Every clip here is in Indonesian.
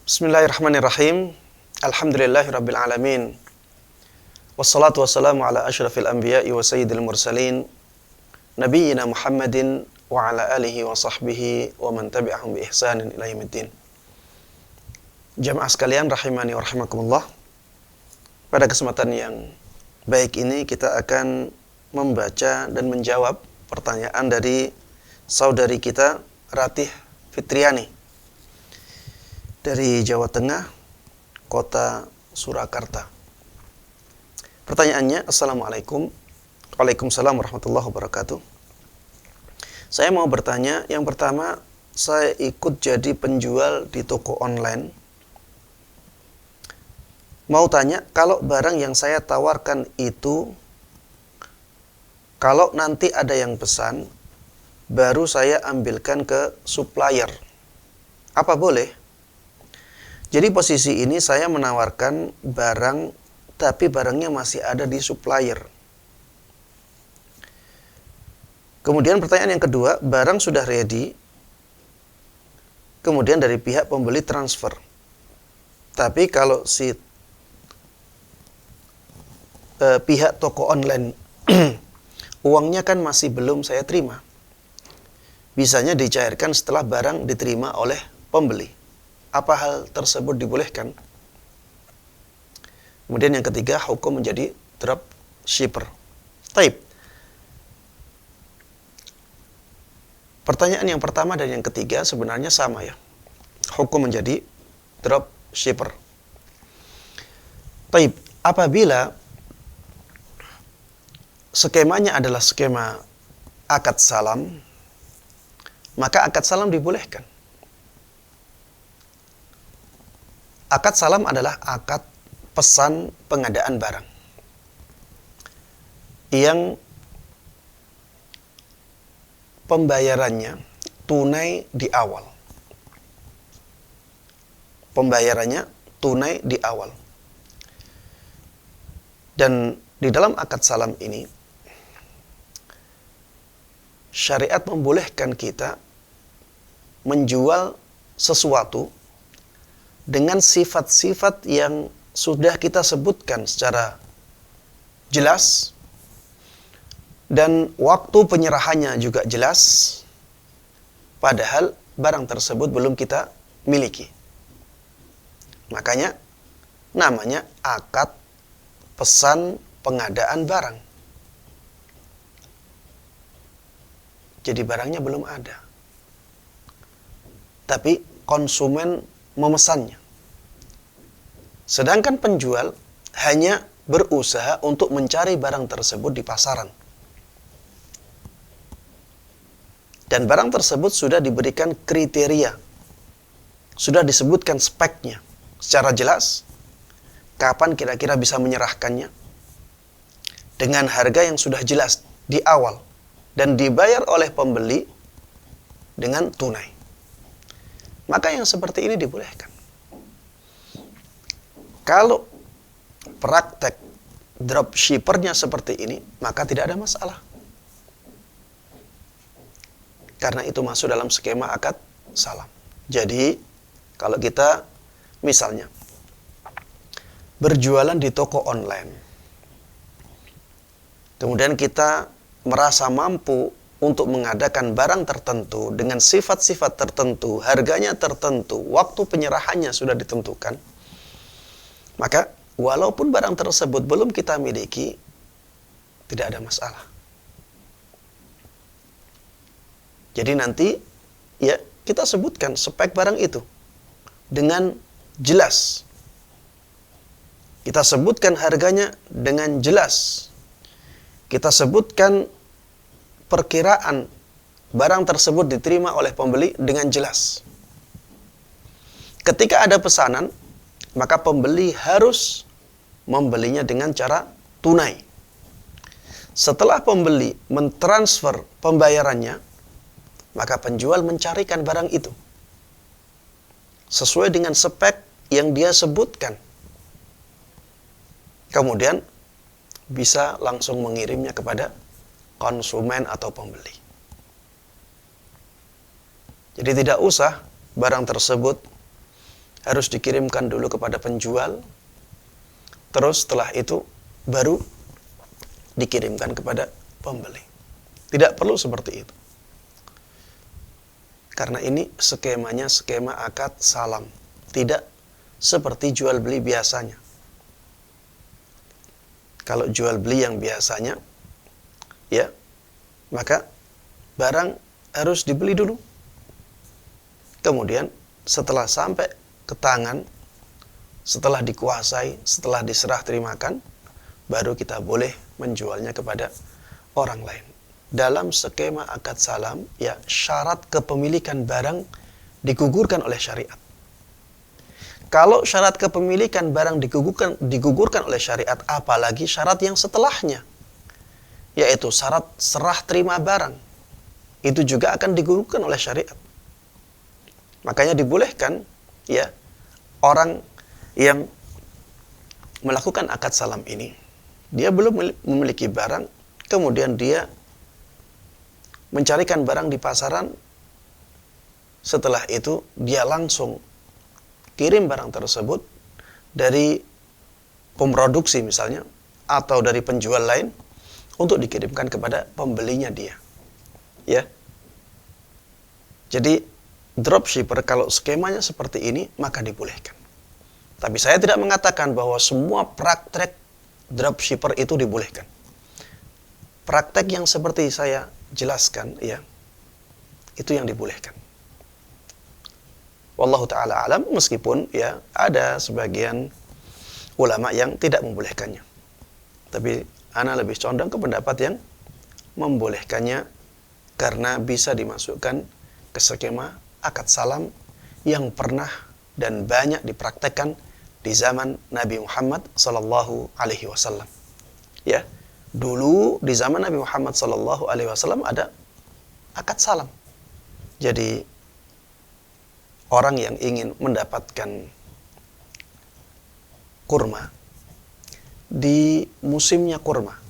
Bismillahirrahmanirrahim. Alhamdulillahirabbil alamin. Wassalatu wassalamu ala asyrafil anbiya'i wa sayyidil mursalin nabiyyina Muhammadin wa ala alihi wa sahbihi wa man tabi'ahum bi ihsanin ila yaumiddin. Jamaah sekalian rahimani wa rahimakumullah. Pada kesempatan yang baik ini kita akan membaca dan menjawab pertanyaan dari saudari kita Ratih Fitriani dari Jawa Tengah, kota Surakarta. Pertanyaannya, Assalamualaikum. Waalaikumsalam warahmatullahi wabarakatuh. Saya mau bertanya, yang pertama, saya ikut jadi penjual di toko online. Mau tanya, kalau barang yang saya tawarkan itu, kalau nanti ada yang pesan, baru saya ambilkan ke supplier. Apa boleh? Jadi posisi ini saya menawarkan barang, tapi barangnya masih ada di supplier. Kemudian pertanyaan yang kedua, barang sudah ready, kemudian dari pihak pembeli transfer. Tapi kalau si pihak toko online uangnya kan masih belum saya terima, bisanya dicairkan setelah barang diterima oleh pembeli. Apa hal tersebut dibolehkan? Kemudian yang ketiga, hukum menjadi drop shipper. Taib. Pertanyaan yang pertama dan yang ketiga sebenarnya sama ya. Hukum menjadi drop shipper. Taib. Apabila skemanya adalah skema akad salam, maka akad salam dibolehkan. Akad salam adalah akad pesan pengadaan barang yang pembayarannya tunai di awal. Pembayarannya tunai di awal. Dan di dalam akad salam ini, syariat membolehkan kita menjual sesuatu dengan sifat-sifat yang sudah kita sebutkan secara jelas, dan waktu penyerahannya juga jelas, padahal barang tersebut belum kita miliki. Makanya namanya akad pesan pengadaan barang. Jadi barangnya belum ada, tapi konsumen memesannya. Sedangkan penjual hanya berusaha untuk mencari barang tersebut di pasaran. Dan barang tersebut sudah diberikan kriteria, sudah disebutkan speknya secara jelas, kapan kira-kira bisa menyerahkannya, dengan harga yang sudah jelas di awal, dan dibayar oleh pembeli dengan tunai. Maka yang seperti ini dibolehkan. Kalau praktek dropshippernya seperti ini, maka tidak ada masalah. Karena itu masuk dalam skema akad salam. Jadi, kalau kita misalnya berjualan di toko online, kemudian kita merasa mampu untuk mengadakan barang tertentu dengan sifat-sifat tertentu, harganya tertentu, waktu penyerahannya sudah ditentukan, maka walaupun barang tersebut belum kita miliki, tidak ada masalah. Jadi nanti ya kita sebutkan spek barang itu dengan jelas. Kita sebutkan harganya dengan jelas. Kita sebutkan perkiraan barang tersebut diterima oleh pembeli dengan jelas. Ketika ada pesanan, maka pembeli harus membelinya dengan cara tunai. Setelah pembeli mentransfer pembayarannya, maka penjual mencarikan barang itu sesuai dengan spek yang dia sebutkan. Kemudian bisa langsung mengirimnya kepada konsumen atau pembeli. Jadi tidak usah barang tersebut harus dikirimkan dulu kepada penjual, terus setelah itu baru dikirimkan kepada pembeli. Tidak perlu seperti itu. Karena ini skemanya skema akad salam, tidak seperti jual beli biasanya. Kalau jual beli yang biasanya, ya, maka barang harus dibeli dulu. Kemudian setelah sampai ke tangan, setelah dikuasai, setelah diserah terimakan, baru kita boleh menjualnya kepada orang lain. Dalam skema akad salam, ya, syarat kepemilikan barang digugurkan oleh syariat. Kalau syarat kepemilikan barang digugurkan oleh syariat, apalagi syarat yang setelahnya, yaitu syarat serah terima barang, itu juga akan digugurkan oleh syariat. Makanya dibolehkan, ya, orang yang melakukan akad salam ini, dia belum memiliki barang, kemudian dia mencarikan barang di pasaran, setelah itu dia langsung kirim barang tersebut dari pemroduksi misalnya, atau dari penjual lain, untuk dikirimkan kepada pembelinya dia. Ya. Jadi dropshipper kalau skemanya seperti ini, maka dibolehkan. Tapi saya tidak mengatakan bahwa semua praktek dropshipper itu dibolehkan. Praktek yang seperti saya jelaskan, ya, itu yang dibolehkan. Wallahu ta'ala alam, meskipun, ya, ada sebagian ulama yang tidak membolehkannya. Tapi ana lebih condong ke pendapat yang membolehkannya, karena bisa dimasukkan ke skema akad salam yang pernah dan banyak dipraktekkan di zaman Nabi Muhammad sallallahu alaihi wasallam. Ya. Dulu di zaman Nabi Muhammad sallallahu alaihi wasallam ada akad salam. Jadi orang yang ingin mendapatkan kurma di musimnya kurma,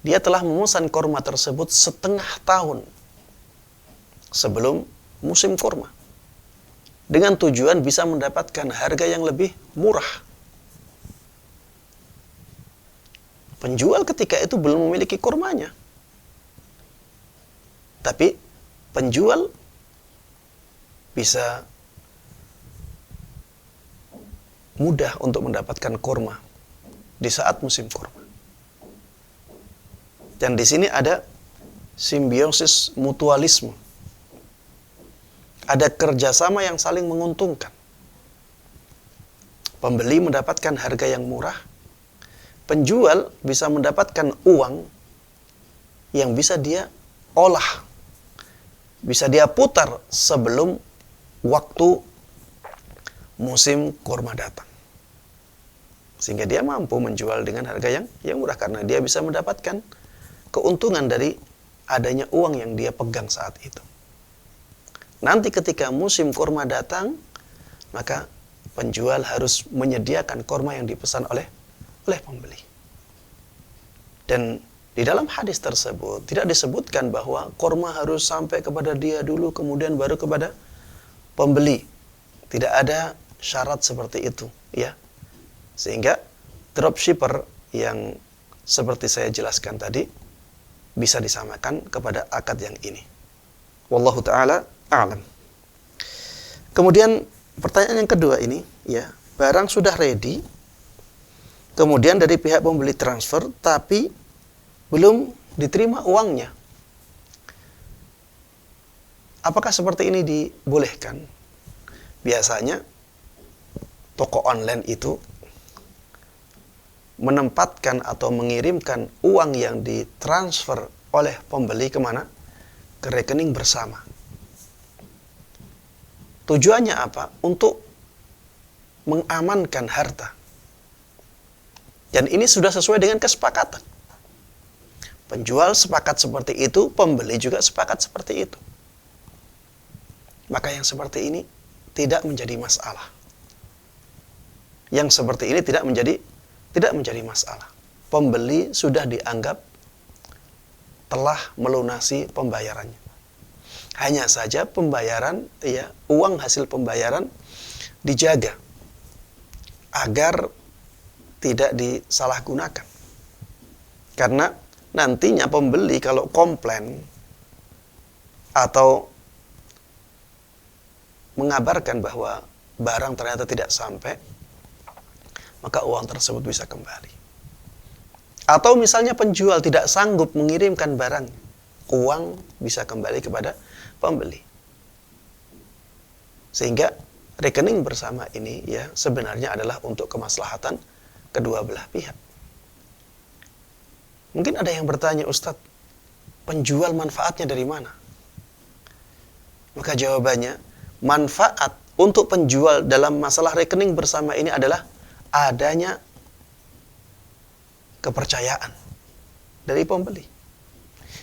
dia telah memesan kurma tersebut setengah tahun sebelum musim kurma, dengan tujuan bisa mendapatkan harga yang lebih murah. Penjual ketika itu belum memiliki kurmanya, tapi penjual bisa mudah untuk mendapatkan kurma di saat musim kurma. Dan di sini ada simbiosis mutualisme. Ada kerjasama yang saling menguntungkan. Pembeli mendapatkan harga yang murah, penjual bisa mendapatkan uang yang bisa dia olah, bisa dia putar sebelum waktu musim kurma datang. Sehingga dia mampu menjual dengan harga yang murah, karena dia bisa mendapatkan keuntungan dari adanya uang yang dia pegang saat itu. Nanti ketika musim kurma datang, maka penjual harus menyediakan kurma yang dipesan oleh pembeli. Dan di dalam hadis tersebut tidak disebutkan bahwa kurma harus sampai kepada dia dulu kemudian baru kepada pembeli. Tidak ada syarat seperti itu, ya. Sehingga dropshipper yang seperti saya jelaskan tadi bisa disamakan kepada akad yang ini. Wallahu taala a'lam. Kemudian pertanyaan yang kedua ini, ya, barang sudah ready, kemudian dari pihak pembeli transfer, tapi belum diterima uangnya. Apakah seperti ini dibolehkan? Biasanya toko online itu menempatkan atau mengirimkan uang yang ditransfer oleh pembeli kemana? Ke rekening bersama. Tujuannya apa? Untuk mengamankan harta. Dan ini sudah sesuai dengan kesepakatan. Penjual sepakat seperti itu, pembeli juga sepakat seperti itu. Maka yang seperti ini tidak menjadi masalah. Yang seperti ini tidak menjadi masalah. Pembeli sudah dianggap telah melunasi pembayarannya. Hanya saja pembayaran, ya, uang hasil pembayaran dijaga agar tidak disalahgunakan. Karena nantinya pembeli kalau komplain atau mengabarkan bahwa barang ternyata tidak sampai, maka uang tersebut bisa kembali. Atau misalnya penjual tidak sanggup mengirimkan barang, uang bisa kembali kepada pembeli. Sehingga rekening bersama ini ya sebenarnya adalah untuk kemaslahatan kedua belah pihak. Mungkin ada yang bertanya, Ustadz, penjual manfaatnya dari mana? Maka jawabannya, manfaat untuk penjual dalam masalah rekening bersama ini adalah adanya kepercayaan dari pembeli.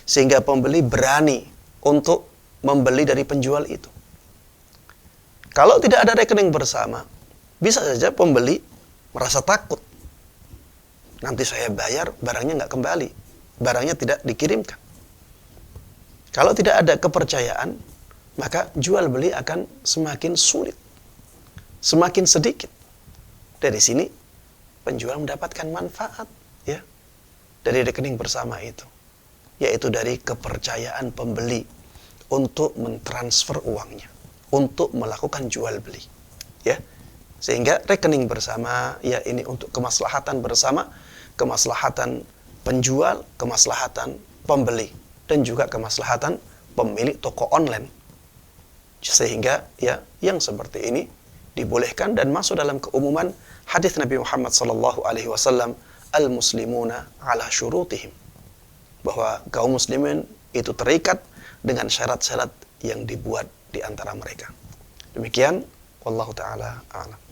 Sehingga pembeli berani untuk membeli dari penjual itu. Kalau tidak ada rekening bersama, bisa saja pembeli merasa takut. Nanti saya bayar, barangnya nggak kembali. Barangnya tidak dikirimkan. Kalau tidak ada kepercayaan, maka jual beli akan semakin sulit. Semakin sedikit. Dari sini, penjual mendapatkan manfaat ya dari rekening bersama itu. Yaitu dari kepercayaan pembeli untuk mentransfer uangnya. Untuk melakukan jual beli. Ya. Sehingga rekening bersama, ya ini untuk kemaslahatan bersama, kemaslahatan penjual, kemaslahatan pembeli, dan juga kemaslahatan pemilik toko online. Sehingga ya yang seperti ini dibolehkan dan masuk dalam keumuman hadis Nabi Muhammad SAW, al-muslimuna ala syurutihim, bahwa kaum muslimin itu terikat dengan syarat-syarat yang dibuat di antara mereka. Demikian, wallahu taala a'lam.